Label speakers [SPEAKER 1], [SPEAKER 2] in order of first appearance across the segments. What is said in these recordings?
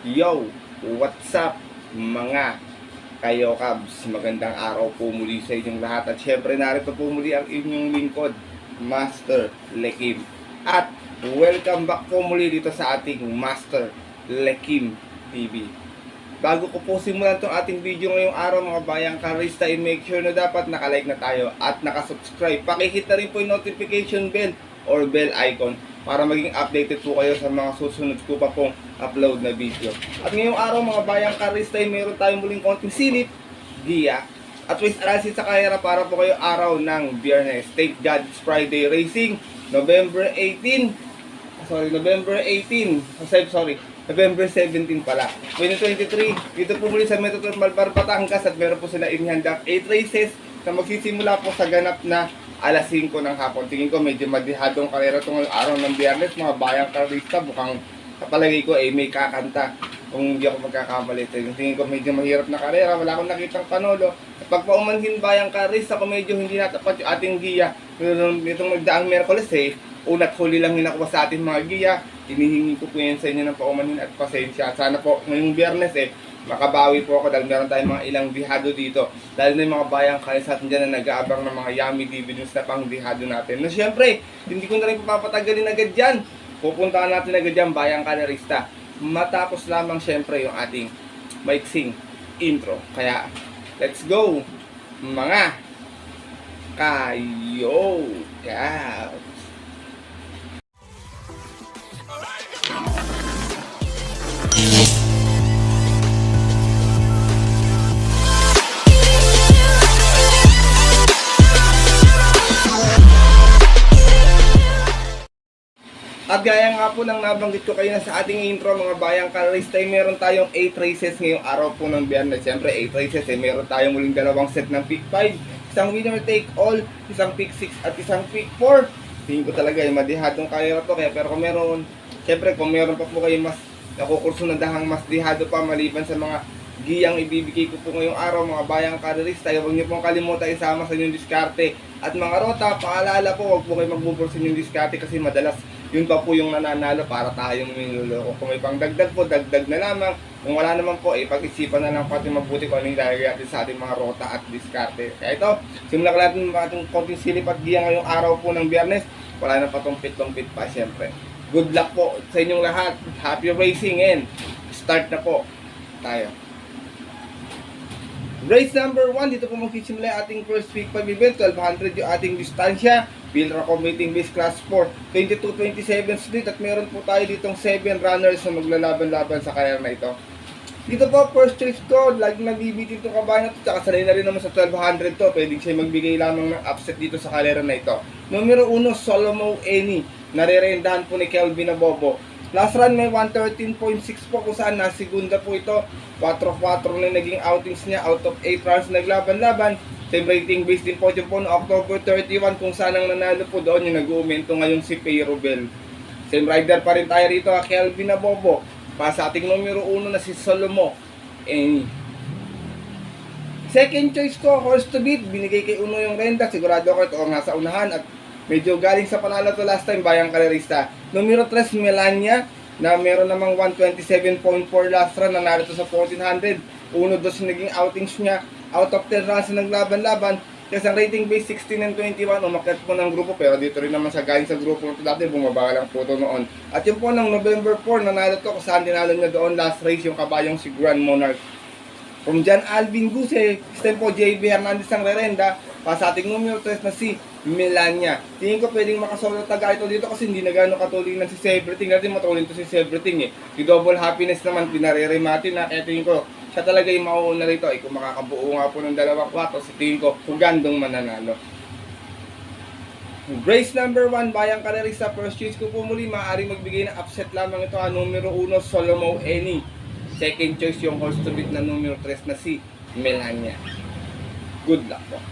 [SPEAKER 1] Yo! What's up mga kayo Cubs? Magandang araw po muli sa inyong lahat. At syempre narito po muli ang inyong lingkod, Master Lekim. At welcome back po muli dito sa ating Master Lekim TV. Bago ko po simulan itong ating video ngayong araw mga bayang karista, make sure na dapat nakalike na tayo at nakasubscribe. Pakihit na rin po yung notification bell or bell icon para maging updated po kayo sa mga susunod ko pa pong upload na video. At ngayong araw mga bayang karista, meron tayong muling konting silip, giya, at waste analysis sa karera para po kayo araw ng Biyernes. Thank God it's Friday Racing, November 17 pala, 2023. Dito po muli sa Metro Malbar, Batangas at meron po sila inihandang 8 races na magsisimula po sa ganap na alas 5 ng hapon. Tingin ko medyo madihadong karera itong araw ng Biyernes mga bayang karista. Mukhang kapalagay ko may kakanta kung hindi ako magkakamali. Tingin ko medyo mahirap na karera. Wala akong nakitang panolo. Pag paumanhin bayang karista ko medyo hindi natapat yung ating giya. Itong magdaang Merkules unat huli lang hinakuha sa ating mga giya. Hinihingi ko po yan sa inyo ng paumanhin at pasensya. Sana po ngayong Biyernes makabawi po ako dahil meron tayong mga ilang bihado dito. Dahil na yung mga bayang kayo sa atin dyan na nag-aabang ng mga yummy dividends na pang bihado natin. Na syempre, hindi ko na rin papatagalin agad dyan. Pupuntahan natin agad dyan bayang kalerista. Matapos lamang syempre yung ating maiksing intro. Kaya, let's go mga kayo Cubs! At gaya nga po ng nabanggit ko kayo na sa ating intro mga bayang karista, meron tayong 8 races ngayong araw po ng Biyernes. Siyempre 8 races meron tayong muling dalawang set ng pick 5, isang winner take all, isang pick 6 at isang pick 4. Tingin ko talaga madihadong kaya to. Kaya pero kung meron, siyempre kung meron pa po kayo mas nakukurso na dahang mas dihado pa maliban sa mga giyang ibibigay ko po ngayong araw mga bayang karista, huwag niyo pong kalimutan isama sa inyong diskarte. At mga rota, paalala po, huwag po kayo magbubur sa inyong diskarte kasi madalas yun pa po yung nananalo para tayong niloloko. Kung may pangdagdag po, dagdag na lamang. Kung wala naman po, pag-isipan na lang pati mabuti kung ano yung lalagay natin sa ating mga rota at diskarte. Kaya ito, simulan ko natin mga ating konting silip at giya ngayong araw po ng Biyernes. Wala na pa tong pit pa syempre. Good luck po sa inyong lahat. Happy racing and start na po tayo. Race number 1, dito po magsisimula yung ating first week 5 event, 1200 yung ating distansya. Pilra Commuting Base Class 4, 22-27 split at meron po tayo ditong 7 runners na maglalaban-laban sa karera na ito. Dito po, first choice ko, laging nabibitin itong kabayan na ito, tsaka sanay na rin naman sa 1200 to, pwedeng siya magbigay lamang ng upset dito sa karera na ito. Numero 1, Solomon Eni, nare-rendahan po ni Kelvin Abobo. Last run may 113.6 po kung saan nasigunda po ito. 4-4 na naging outings niya out of 8 runs naglaban-laban. Same rating based din po yun po no October 31 kung saan ang nanalo po doon yung nag-uumento ngayon si Pero Bell. Same rider pa rin tayo rito, Kelvin Abobo. Pa sa ating numero 1 na si Solomo. Second choice ko, horse to beat. Binigay kay Uno yung renda. Sigurado ako ito ang nasa unahan at medyo galing sa panalo to last time, bayang kalerista. Numero 3, Melania, na meron namang 127.4 last run, nanalo to sa 1400. 1-2 naging outings niya. Out of 10 runs na naglaban-laban. Kasi ang rating base 16 and 21, umakyat po ng grupo. Pero dito rin naman sa galing sa grupo nito dati, bumaba lang po ito noon. At yun po ng November 4, nanalo to kung saan dinalo niya doon last race yung kabayong si Grand Monarch. From John Alvin Guse, stem po JB Hernandez ang rerenda, pa sa ating numero 3 na si Melania. Tingin ko pwedeng makasolo taga ito dito kasi hindi na gano'ng katuloy ng si Everything. Natin matulin to si Everything Si Double Happiness naman, pinareremati na. Kaya tingin ko, siya talaga yung mauuna rito. Kung makakabuo nga po ng 2-4, si tingin ko, hugandong mananalo. Race number 1, bayang kalerista, first choice ko po muli, maaaring magbigay ng upset lamang ito. Numero 1, Solomon Eni. Second choice yung horse to beat na numero 3 na si Melania. Good luck po.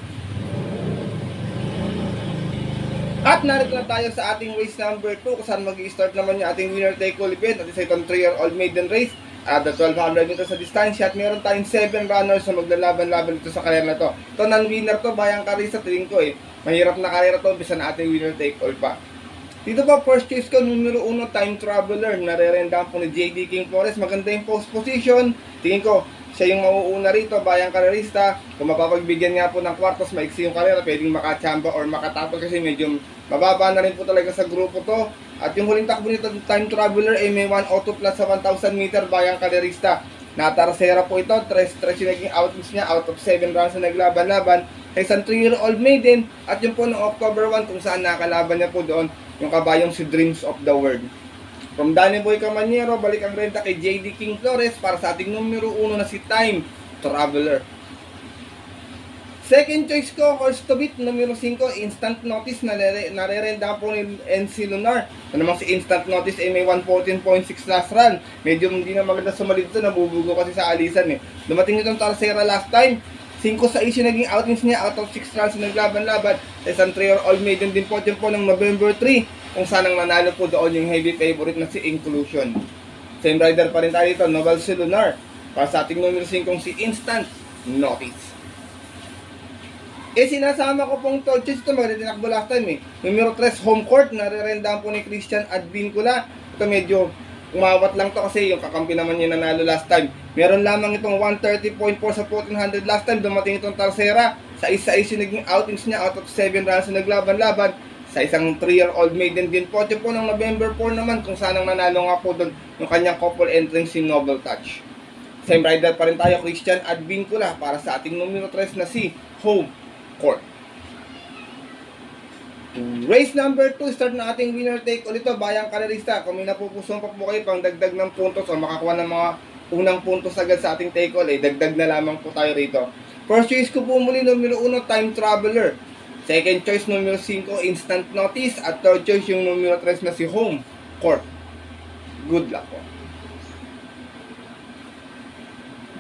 [SPEAKER 1] At narito na tayo sa ating race number 2 kung saan mag-i-start naman yung ating winner take all event at isa itong 3-year-old maiden race at the 1200 nito sa distansya at meron tayong 7 runners na maglalaban-laban dito sa karera na to. Ito non-winner to, bayang karisa, tingin ko mahirap na karera to, bisa na ating winner take all pa. Dito pa, first choice ko, numero 1, Time Traveler. Narerendahan po ni JD King Flores. Maganda yung post position. Tingin ko, siya yung mauuna rito, bayang karerista. Kung mapapagbigyan nga po ng kwartos, maiksi yung karera, pwedeng makachamba or makatapos kasi medyo mababa na rin po talaga sa grupo to. At yung huling takbo nito, Time Traveler, ay may 1 auto plus sa 1,000 meter bayang karerista. Natarsera po ito, 3 yung naging outlets niya, out of 7 rounds na naglaban-laban. Sa isang 3-year-old maiden, at yung po noong October 1, kung saan nakalaban niya po doon, yung kabayong si Dreams of the World. From Danny Boy Camaniero, balik ang renta kay JD King Flores para sa ating numero 1 na si Time Traveler. Second choice ko, horse to beat, numero 5, Instant Notice, narerenda po ni NC Lunar. Na namang si Instant Notice ay may 114.6 last run. Medyo hindi na maganda sumalit ito, nabubugo kasi sa alisan eh. Dumating itong Tarsera last time, 5-6 yung naging outings niya, out of 6 runs na naglaban-laban. Sa isang 3-year-old maiden din po ng November 3, kung saan ang nanalo po doon yung heavy favorite na si Inclusion. Same rider pa rin tayo dito, Novel Lunar. Para sa ating numero 5 si Instant Notice. Sinasama ko pong third choice ito, maganda tinakbo last time eh. Numero 3, Home Court, narerendahan po ni Christian Advincula. Ito medyo umawat lang to kasi yung kakampi naman niya nanalo last time. Meron lamang itong 130.4 sa 1400 last time. Dumating itong Tarsera. Sa isa yung naging outings niya, out of 7 runs na naglaban-laban. Sa isang 3-year-old maiden din po. Ito po ng November 4 naman, kung saan ang nanalo nga po doon yung kanyang couple entrance si Noble Touch. Same rider pa rin tayo, Christian Advincula, para sa ating numero 3 na si Home Court. Race number 2, start na ating winner take ulit ito, bayang karerista. Kung may napupusuan pa po kayo pang dagdag ng puntos o makakuha ng mga unang puntos agad sa ating take all, dagdag na lamang po tayo rito. First choice ko po muli, numero 1, Time Traveler. Second choice, numero 5, Instant Notice. At third choice, yung numero 3 na si Home Court. Good luck po.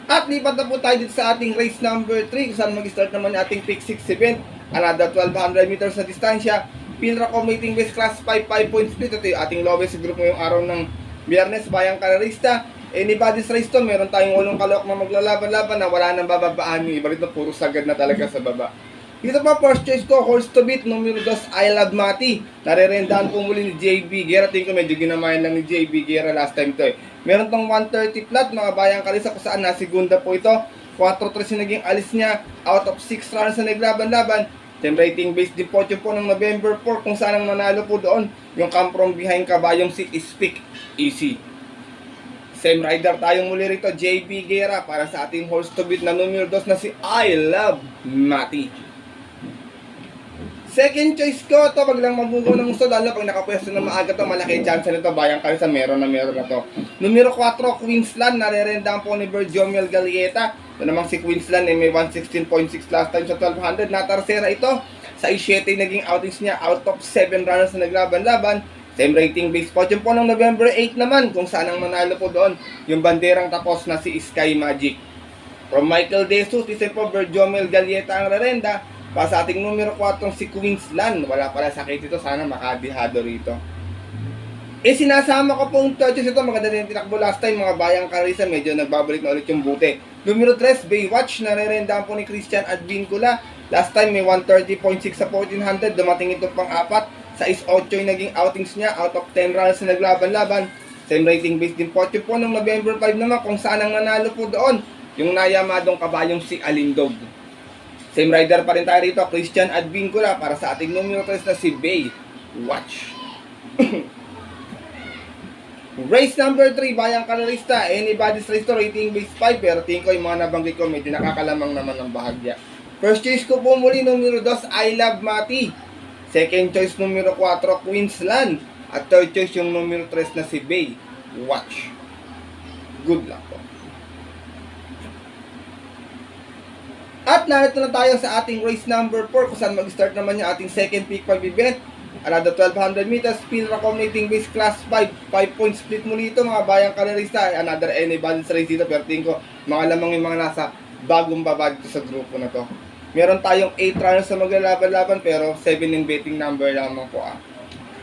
[SPEAKER 1] At lipat na po tayo dito sa ating race number 3, kung saan mag-start naman yung ating pick 6 event. Another 1,200 meters na distansya. Pilra Commuting Base Class 5, 5-point split. Ito yung ating lowest group ngayong araw ng Biyernes, bayang karerista. Anybody's race to, meron tayong 8 kalok na maglalaban-laban na wala nang bababaan. Yung iba rito, puro sagad na talaga sa baba. Dito pa, first choice ko, horse to beat, numero 2, I Love Mati. Narerendahan po muli ni JB Guerra. Tingin ko medyo ginamayan lang ni JB Guerra last time to eh. Meron tong 130 flat, mga bayang kalisa, kung saan nasigunda po ito. 4-3 yung naging alis niya, out of 6 runs na naglaban-laban. Team rating based din po ng November 4, kung saan ang nanalo po doon yung come from behind kabayong si Speak Easy. Same rider tayong muli rito, JB Guerra, para sa ating horse to beat na numero 2 na si I Love Mati. Second choice ko, ito pag lang mabugo ng gusto, lalo pag nakapwesto na maaga to, malaki chance nito, bayang kayo sa meron na to. Numero 4, Queensland, narerendahan po ni Berjomiel Galieta. Ito namang si Queensland may 116.6 last time sa 1200. Natarsera ito, sa 7 naging outings niya, out of 7 runners na naglaban-laban. Same rating base po ng November 8 naman, kung saan ang manalo po doon, yung banderang tapos na si Sky Magic. From Michael De Jesus, isa po Berjomiel Galieta ang rerenda. Para sa ating numero 4, si Queensland. Wala pala sakit ito. Sana makadihado rito. Sinasama ko pong touches ito. Maganda din tinakbo last time. Mga bayang karisa. Medyo nagbabalik na ulit yung buti. Numero 3, Baywatch. Narerendahan po ni Christian Advincula. Last time may 130.6 sa 1400. Dumating ito pang 4. Sa 8 yung naging outings niya. Out of 10 runs na naglaban-laban. Same rating based din po ng November 5 naman. Kung saan ang nanalo po doon. Yung nayamadong kabayong si Alindog. Same rider pa rin tayo rito, Christian Advincula, para sa ating numero 3 na si Baywatch. Race number 3, bayang karerista, anybody's race to, rating base 5, pero tingin ko yung mga nabanggit ko, medyo nakakalamang naman ng bahagya. First choice ko po muli, numero 2, I Love Mati. Second choice, numero 4, Queensland. At third choice, yung numero 3 na si Baywatch. Good luck po. At narito na tayo sa ating race number 4, kung saan mag-start naman yung ating second peak 5 event. Another 1,200 meters, Pilra Commuting Base Class 5, 5-point split muli ito, mga bayang karerista. Another anybody's race dito, pero tingin ko mga lamang yung mga nasa bagong baba dito sa grupo na to. Meron tayong 8 runners na maglalaban-laban, pero 7 yung betting number lamang po .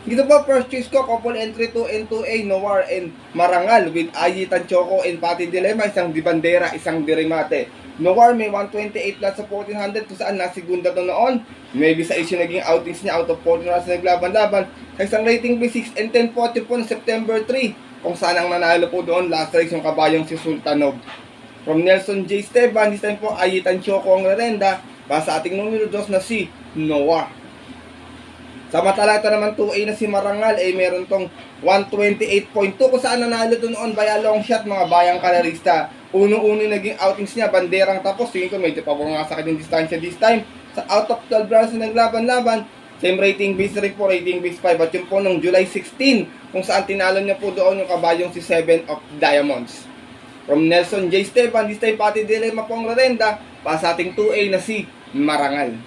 [SPEAKER 1] Dito po, first choice ko, couple entry 2 and 2A, Noir and Marangal with Ayi Tanchoco and Pati Dilema, isang Di Bandera, isang Dirimate. Noir may 128 plus sa 1400 kung saan nasigunda to noon. Maybe sa issue naging outings niya out of 14 rounds na naglaban-laban. Sa isang rating by 6 and 10 po po ng September 3 kung saan ang nanalo po doon last race yung kabayong si Sultanov. From Nelson J. Esteban, this time po Ayi Tanchoco ang rerenda para sa ating numero 2 na si Noir. Sa matalata naman 2A na si Marangal ay meron tong 128.2 kung saan nanalo to noon by a long shot mga bayang kalarista. Uno-uno naging outings niya, banderang tapos. Tingin ko medyo pabor nga sa kanyang distansya this time. Sa out of 12 rounds na naglaban-laban, same rating base 3 po, rating base 5. At yun po nung July 16 kung saan tinalo niya po doon yung kabayong si 7 of Diamonds. From Nelson J. Esteban, this time Pati Dilema po ang rerenda para sa ating 2A na si Marangal.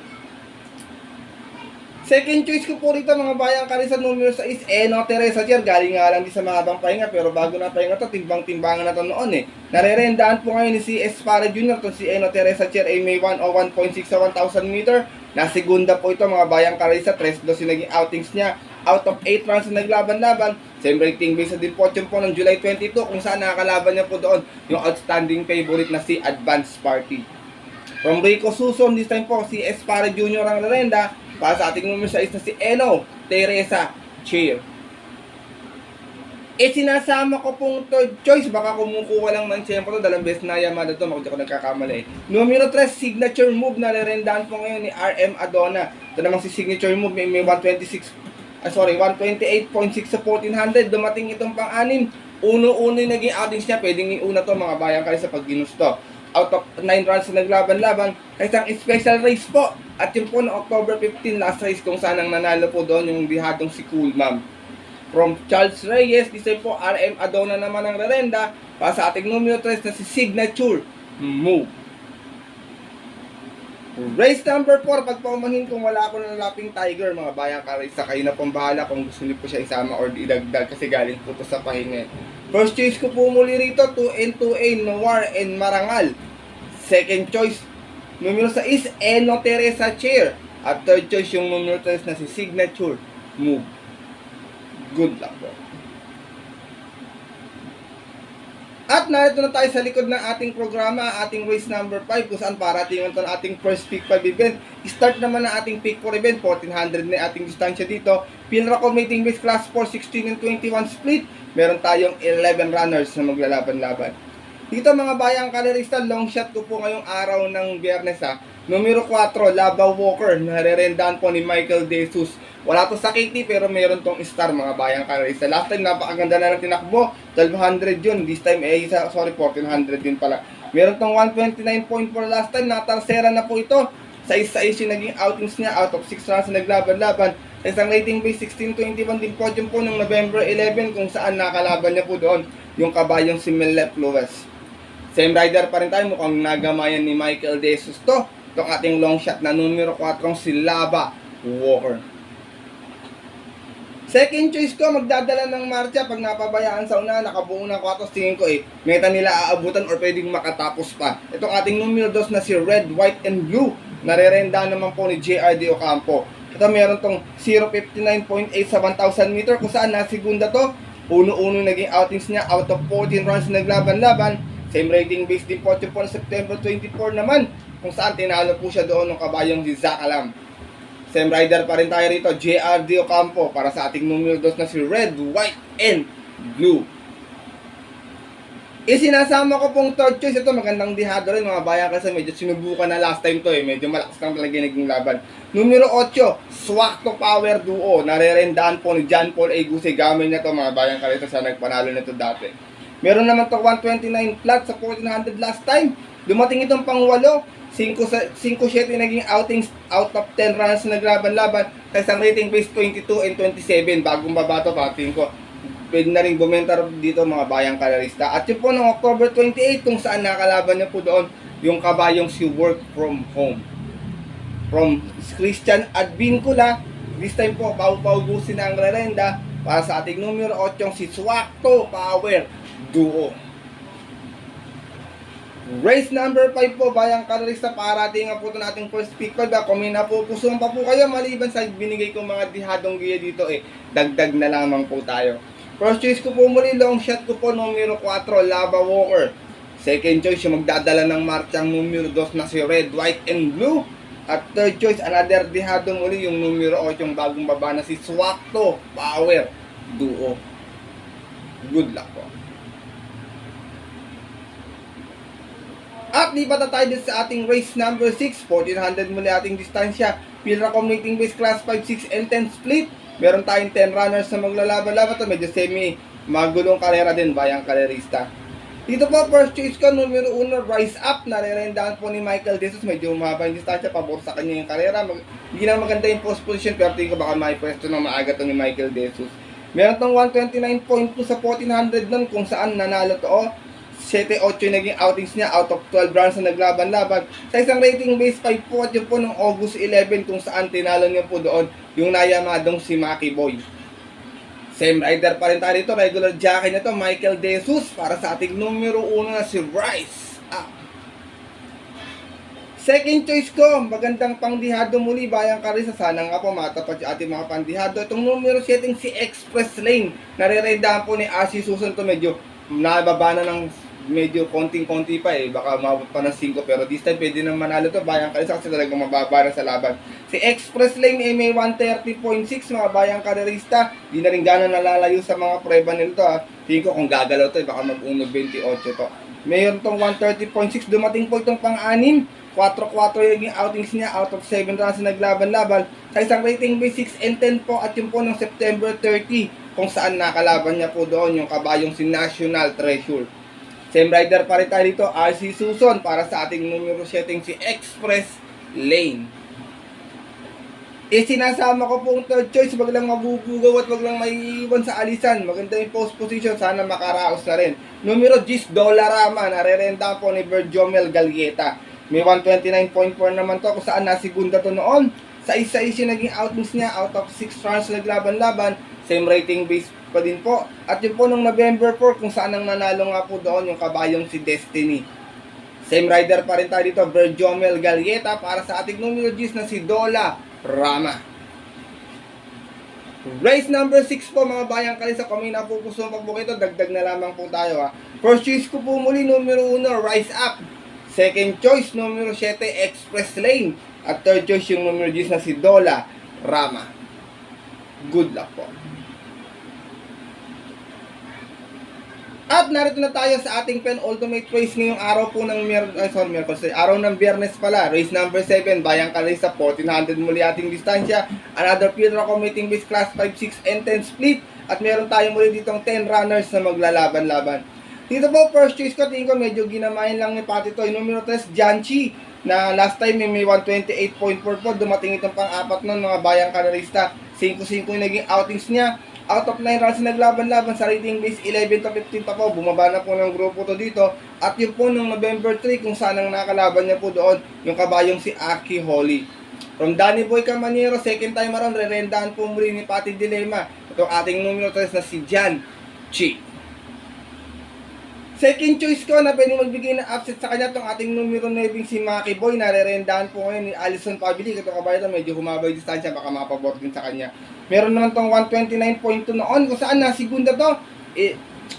[SPEAKER 1] Second choice ko po rito mga bayang kalisa numero 6, Eno Teresa Chier. Galing nga lang din sa mahabang pahinga pero bago na pahinga to, timbang-timbangan na to noon eh. Narerendaan po ngayon ni si Espara Jr. to si Eno Teresa Chier ay may 101.6 sa 1,000 meter. Nasigunda po ito mga bayang kalisa, 3-2 yung naging outings niya. Out of 8 rounds na naglaban-laban. Same rating base sa din po ng July 22 kung saan nakakalaban niya po doon yung outstanding favorite na si Advance Party. From Rico Suson, this time po si Espara Jr. ang rerenda para sa ating numero 6 na si Eno Teresa Chier. Sinasama ko pong third choice. Baka kumukuha lang ng tiyempo to. Dalang best na Yamada to. Makikita ko nagkakamali. Numero 3, signature move na rerendaan po ngayon ni RM Adona. Ito namang si signature move. May 128.6 sa 1400. Dumating itong pang-anim. Uno-uno yung naging outings niya. Pwedeng iuna to mga bayang kayo sa pag ginusto. Out of 9 rounds na naglaban-laban, isang special race po. At yun po na October 15 last race kung saan ang nanalo po doon yung dihadong si Cool Ma'am. From Charles Reyes, this time po RM Adona naman ang rerenda para sa ating numero 3 na si Signature Move. Race number 4, pagpaumanhin kung wala ako na lalaping Tiger, mga bayang karisa, kayo na pong bahala kung gusto niyo po siya isama or idagdag kasi galing po to sa pahinga. First choice ko po muli rito, 2 and 2A, Noir and Marangal. Second choice, numero 6, Eno Teresa Chier. At third choice yung numero 3 na si Signature Move. Good luck po. At narito na tayo sa likod ng ating programa, ating race number 5 kung saan parating ito ang ating first pick 5 event. Start naman ang ating pick 4 event, 1400 na ating distansya dito. Field accommodating base class 4, 16 and 21 split. Meron tayong 11 runners na maglalaban-laban. Dito mga bayang kalerista, long shot ko po ngayong araw ng Biyernes ha. Numero 4, Lava Walker, narerendaan po ni Michael De Jesus. Wala to sa KT pero meron tong star mga bayang kalerista. Last time napakaganda na ng tinakbo, 1200 yun. This time 1400 din pala. Meron tong 129.4 last time, natarsera na po ito. Sa isa-is yung naging outings niya, out of 6 rounds na naglaban-laban. Sa isang rating base 1621 din podium po ng November 11 kung saan nakalaban niya po doon yung kabayong si Melep Lewis. Same rider pa rin tayo, mukhang nagamayan ni Michael De Jesus to. Itong ating long shot na numero 4 si Lava Walker. Second choice ko, magdadala ng marcha pag napabayaan sa una, nakabuo ng 4, tingin ko meta nila aabutan or pwedeng makatapos pa. Itong ating numero 2 na si Red, White, and Blue, narerenda naman po ni JRD Ocampo. Ito meron tong 0.59.8 sa 1,000 meter kung saan nasigunda to. Uno-uno naging outings niya, out of 14 rounds na naglaban-laban. Same rating base din po ng September 24 naman kung saan tinalo po siya doon ng kabayong si Zach Alam. Same rider pa rin tayo rito, JRD Ocampo para sa ating numero 2 na si Red, White, and Blue. Sinasama ko pong third choice. Ito magandang dihado rin mga bayan kasi medyo sinubukan na last time to medyo malakas lang talaga naging laban. Numero 8, Swakto Power Duo. Narerendaan po ni John Paul Agusi. Gamit niya to mga bayan kalito sa nagpanalo nito dati. Meron naman to 129 flat sa 1400 last time. Dumating itong pang-8, 5-7 naging outings out of 10 runs na naglaban-laban sa isang rating base 22 and 27. Bagong babato pating ko. Pwede na rin bumentar dito mga bayang kalarista. At yun po noong October 28 kung saan nakalaban niya po doon yung kabayong si Work From Home. From Christian Advincula, this time po Pau-Gusin ang rerenda para sa ating numero 8 si Swakto Power Duo. Race number 5 po, bayang karalista, parating nga po ito nating first pick 5. Kung may napupusuan pa po kayo, maliban sa binigay kong mga dihadong giya dito, dagdag na lamang po tayo. First choice ko po muli, long shot ko po, numero 4, Lava Walker. Second choice, yung magdadala ng marchang numero 2 na si Red, White, and Blue. At third choice, another dihadong muli, yung numero 8, yung bagong baba na si Swakto Power Duo. Good luck po. At lipat na tayo sa ating race number 6, 1400 muli ating distansya. Pilra Commuting Base Class 5, 6, and 10 split. Meron tayong 10 runners na maglalaban-laban. Ito medyo semi magulong karera din, bayang karerista. Dito po, first choice ko, numero 1, Rise Up. Nare-rendahan po ni Michael Jesus. Medyo mahaba yung distansya, pabor sa kanya yung karera. Hindi na maganda yung post position, pero tingin ko baka may pwesto ng maaga to ni Michael Jesus. Meron tong 129.2 sa 1400 nun, kung saan nanalo to. 7-8 yung naging outings niya out of 12 rounds na naglaban-laban. Sa isang rating base 5 po at yun po ng August 11 kung saan tinalo niya po doon yung nayamadong si Maki Boy. Same rider pa rin tayo dito. Regular jockey na to, Michael Jesus, para sa ating numero 1 na si Rise Up. Second choice ko, magandang pangdihado muli, bayang karisa. Sana nga po matapat yung ating mga pandihado. Itong numero 7 si Express Lane. Nare-ridehan po ni RC Susan to, medyo nababa na ng medyo konting-konti pa baka mabot pa ng 5, pero this time pwede nang manalo to, bayang karisa, kasi talagang mababa na sa laban. Si Express Lane may 130.6, mga bayang karerista, di na rin gano'n nalalayo sa mga prueba nito Tingin ko kung gagalaw to, baka mag-1.28 to. Mayroon tong 130.6, dumating po itong pang-anim, 4-4 yung outings niya out of 7 rounds na naglaban-laban sa isang rating base 6 and 10 po, at yun po ng September 30 kung saan nakalaban niya po doon yung kabayong si National Treasure. Same rider pa rin tayo dito, RC Susan, para sa ating numero 7 si Express Lane. Sinasama ko pong third choice, wag lang mabubugaw at wag lang maiiwan sa alisan. Maganda yung post position, sana makaraos na rin. Numero 10, Dollarama, narerenta po ni Berjomel Gallieta. May 129.4 naman to, kung saan nasigunda to noon. Sa isa-isa naging outings niya out of 6 rounds naglaban-laban. Same rating base pa din po. At yun po nung November 4 kung saan ang nanalo nga po doon yung kabayong si Destiny. Same rider pa rin tayo dito, Berjomel Gallieta, para sa ating numero 10 na si Dola Rama. Race number 6 po, mga bayang kalisa. Kung may napupusuan pa po ito, dagdag na lamang po tayo First choice ko po muli, numero 1, Rise Up. Second choice, numero 7, Express Lane. At third choice yung numero 10 na si Dola Rama. Good luck po. At narito na tayo sa ating penultimate race ngayong araw po ng araw ng Biyernes pala. Race number 7, bayang kalisa, 1400 muli ating distansya. Another Pilra Commuting Base Class 5, 6, and 10 split. At meron tayo muli ditong 10 runners na maglalaban-laban. Dito po, first choice ko, tingin ko medyo ginamahin lang ni Pati Toy. Numero 3, Janchi, na last time may 128.4 po. Dumating itong pang-apat nun, mga bayang karerista. 5-5 yung naging outings niya. Out of 9 rounds na naglaban-laban sa rating base 11 to 15 pa po. Bumaba na po ng grupo to dito. At yun po nung November 3 kung saan ang nakalaban niya po doon, yung kabayong si Aki Holly. From Danny Boy Camanero, second time around, re-rendahan po muli ni Pati Dilema. Itong ating numero 3 na si Jan Chi. Second choice ko na pwede magbigay ng upset sa kanya, itong ating numero 9 si Maki Boy. Nare-rendahan po ngayon ni Alison Pabili. Ito kabayan, medyo humaba yung distansya, baka mapabot din sa kanya. Meron naman tong 129.2 noon kung saan nasigunda to.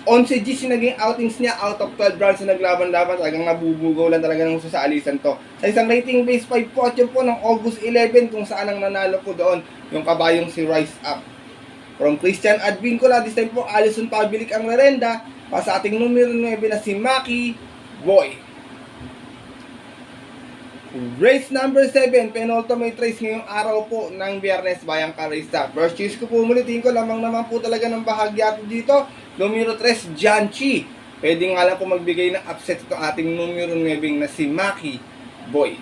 [SPEAKER 1] 11 G's yung naging outings niya out of 12 rounds na naglaban-laban. Talagang nabubugaw lang talaga ng sa alisan to. Sa isang rating base 5 po, at yun po ng August 11 kung saan ang nanalo po doon yung kabayong si Rise Up. From Christian Advincula, this time po Alison Pabilik ang rerenda pa sa ating numero 9 na si Maki Boy. Race number 7, penultimate race ngayong araw po ng Biyernes, bayang karista. First choice ko po muli, tingin ko lamang naman po talaga ng bahagya dito. Numero 3, Janchi. Pwede nga lang po magbigay ng upset ito ating numero 9 na si Maki Boy.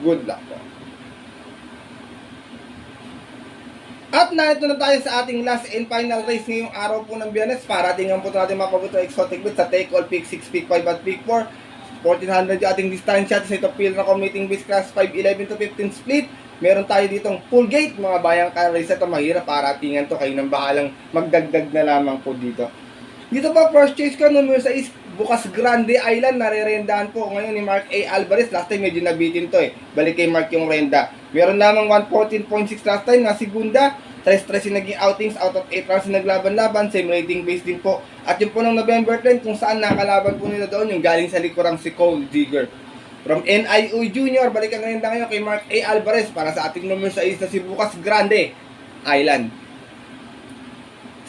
[SPEAKER 1] Good luck po. At narito na tayo sa ating last and final race ngayong araw po ng Biyernes. Para tingnan po natin mga paborito exotic bet sa take all, pick 6, pick 5 at pick 4. 1400 yung ating distansya. Sa ito Pilra Commuting Base Class 5, 11 to 15 split. Meron tayo ditong full gate, mga bayang ka-race. Ito mahirap, para tingnan to, kayo nang bahalang magdagdag na lamang po dito. Dito po, first choice ko, numero 6, Bukas Grande Island, nare-rendahan po ngayon ni Mark A. Alvarez. Last time medyo nabitin to eh. Balik kay Mark yung renda. Meron lamang 114.6 last time na segunda. 3-3 yung naging outings, out of 8 rounds na naglaban-laban. Same rating base din po. At yung po ng November 10, kung saan nakalaban po nila doon, yung galing sa likurang si Cole Digger. From NIU Junior, balik ang renda ngayon kay Mark A. Alvarez para sa ating numero 6 na si Bukas Grande Island.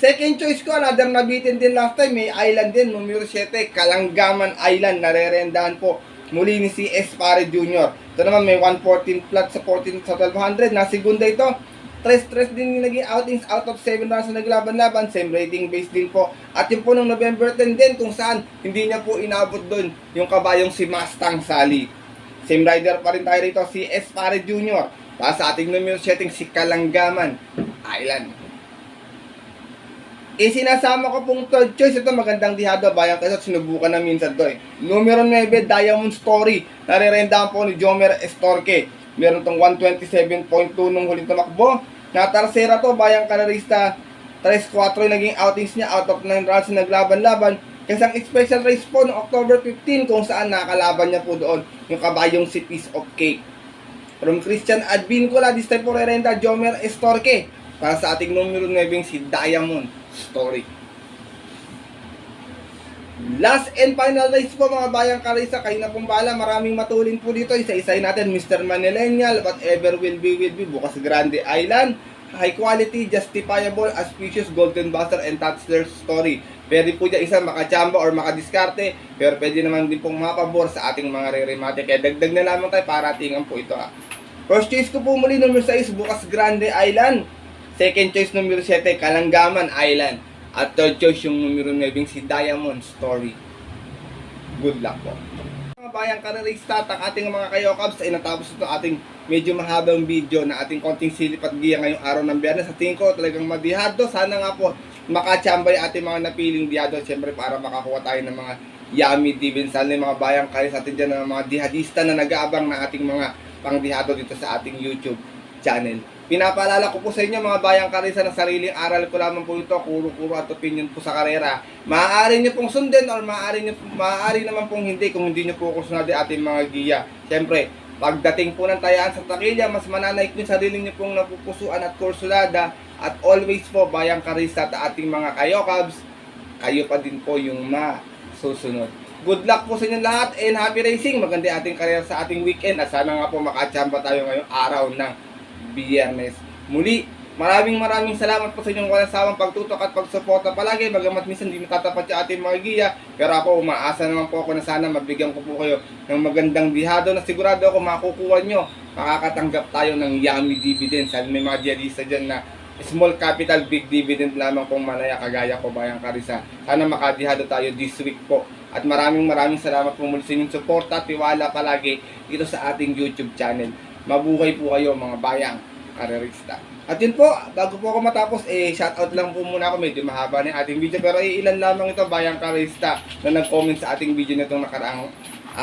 [SPEAKER 1] Second choice ko, another nabitin din last time, may island din, numero 7, Kalanggaman Island, narerendahan po muli ni si Espare Jr. Ito naman may 114 flat sa 14 sa 1200, na segunda ito, 3-3 din yung naging outings, out of 7 rounds na naglaban-laban, same rating base din po. At yung po ng November 10 din, kung saan hindi niya po inabot doon yung kabayong si Mustang Sally. Same rider pa rin tayo rito, si Espare Jr. Para sa ating numero 7, si Kalanggaman Island. Sinasama ko pong third choice, ito magandang dihado, bayan kasi sinubukan na minsan to eh. Numero 9, Diamond Story, nare-rendahan po ni Jomer Estorque. Meron tong 127.2 nung huling tumakbo. Natarsera to, bayang karerista, 3-4 naging outings niya, out of 9 rounds na naglaban-laban. Kasi ang special race po noong October 15, kung saan nakalaban niya po doon yung kabayong si Piece of Cake. From Christian Advincula, this time po re-renda Jomer Estorque para sa ating numero 9, si Diamond Story. Last and final race po mga bayang karisa, kayo na pong bahala, maraming matulin po dito. Isa-isay natin, Mr. Manillennial, Whatever Will Be Bukas Grande Island, High Quality, Justifiable, Auspicious, Golden Buzzer, and Touchdown Story. Pwede po dyan isa makachamba or makadiskarte, pero pwede naman din pong mapabor sa ating mga re-remate. Kaya dagdag na lamang tayo para tingan po ito. First choice ko po muli, number 6, Bukas Grande Island. Second choice, numero 7, Kalanggaman Island. At third choice, yung numero 9, si Diamond Story. Good luck po. Mga bayang karerista, ang ating mga kayokabs ay natapos ito ating medyo mahabang video na ating konting silip at giya ngayong araw ng Biyernes. Sa tingin ko talagang madihado. Sana nga po makachambay ating mga napiling dihado. Siyempre para makakuha tayo ng mga yummy dividends. Sana yung mga bayang karerista atin dyan ng mga dihadista na nag-aabang na ating mga pangdihado dito sa ating YouTube channel. Pinapaalala ko po sa inyo mga bayang karisa na sariling aral ko lamang po ito, kuro-kuro at opinion po sa karera. Maaari nyo pong sundin or maaari naman pong hindi kung hindi nyo po kusunodin ating mga giya. Siyempre, pagdating po ng tayaan sa takilya, mas mananaik nyo sarili nyo pong napupusuan at kursulada. At always po bayang karisa at ating mga kayokabs, kayo pa din po yung masusunod. Good luck po sa inyo lahat and happy racing. Maganda ating karera sa ating weekend at sana nga po makachamba tayo ngayong araw ng Biyernes. Muli, maraming salamat po sa inyong walang sawang pagtutok at pagsuporta palagi. Bagamat minsan hindi matatapat yung ating mga giya, pero ako umaasa naman po ako na sana mabigyan ko po kayo ng magandang dihado na sigurado ako makukuha nyo. Makakatanggap tayo ng yummy dividends. May mga diyalisa dyan na small capital, big dividend lamang pong malaya kagaya ko bayang karisa. Sana makadihado tayo this week po. At maraming salamat po muli sa inyong suporta at tiwala palagi dito sa ating YouTube channel. Mabuhay po kayo mga bayang karerista. At yun po, bago po ako matapos, shoutout lang po muna ako. Medyo mahaba na yung ating video, pero ilan lamang ito bayang karerista na nag-comment sa ating video na itong nakaraang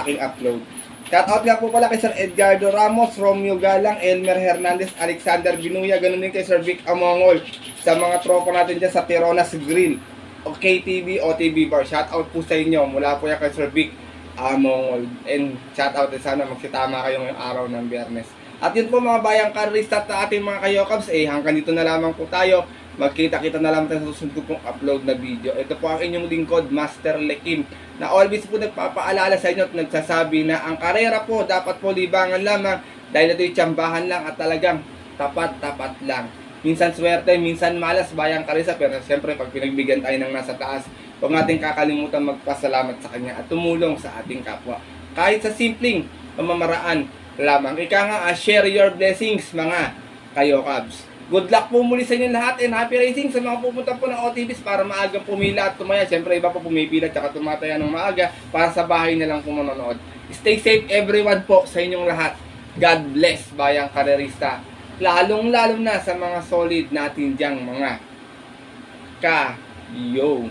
[SPEAKER 1] aking upload. Shoutout nga po pala kay Sir Edgardo Ramos, Romeo Galang, Elmer Hernandez, Alexander Binuya, ganun din kay Sir Vic Amongol, sa mga tropa natin dyan sa Tironas Grill, o KTV, OTV Bar. Shoutout po sa inyo, mula po yan kay Sir Vic Amongol. And shoutout din, sana magsitama kayo ngayong araw ng Biyernes. At yun po mga bayang karista at ating mga kayokabs, hanggang dito na lamang po tayo. Magkita-kita na lamang tayo sa susunod ko pong upload na video. Ito po ang inyong lingkod, Master Lekim, na always po nagpapaalala sa inyo at nagsasabi na ang karera po dapat po libangan lamang dahil ito'y tsambahan lang at talagang tapat lang. Minsan swerte, minsan malas bayang karisa, pero siyempre pag pinagbigyan tayo ng nasa taas, huwag natin kakalimutan magpasalamat sa Kanya at tumulong sa ating kapwa. Kahit sa simpleng pamamaraan lamang. Ika nga, share your blessings mga kayokabs. Good luck po muli sa inyo lahat and happy racing sa mga pupunta po ng OTVs para maagang pumila at tumaya. Siyempre iba po pumipila at saka tumataya ng maaga para sa bahay na lang po manonood. Stay safe everyone po sa inyong lahat. God bless bayang karerista. Lalong-lalo na sa mga solid natin diyang mga kayokabs.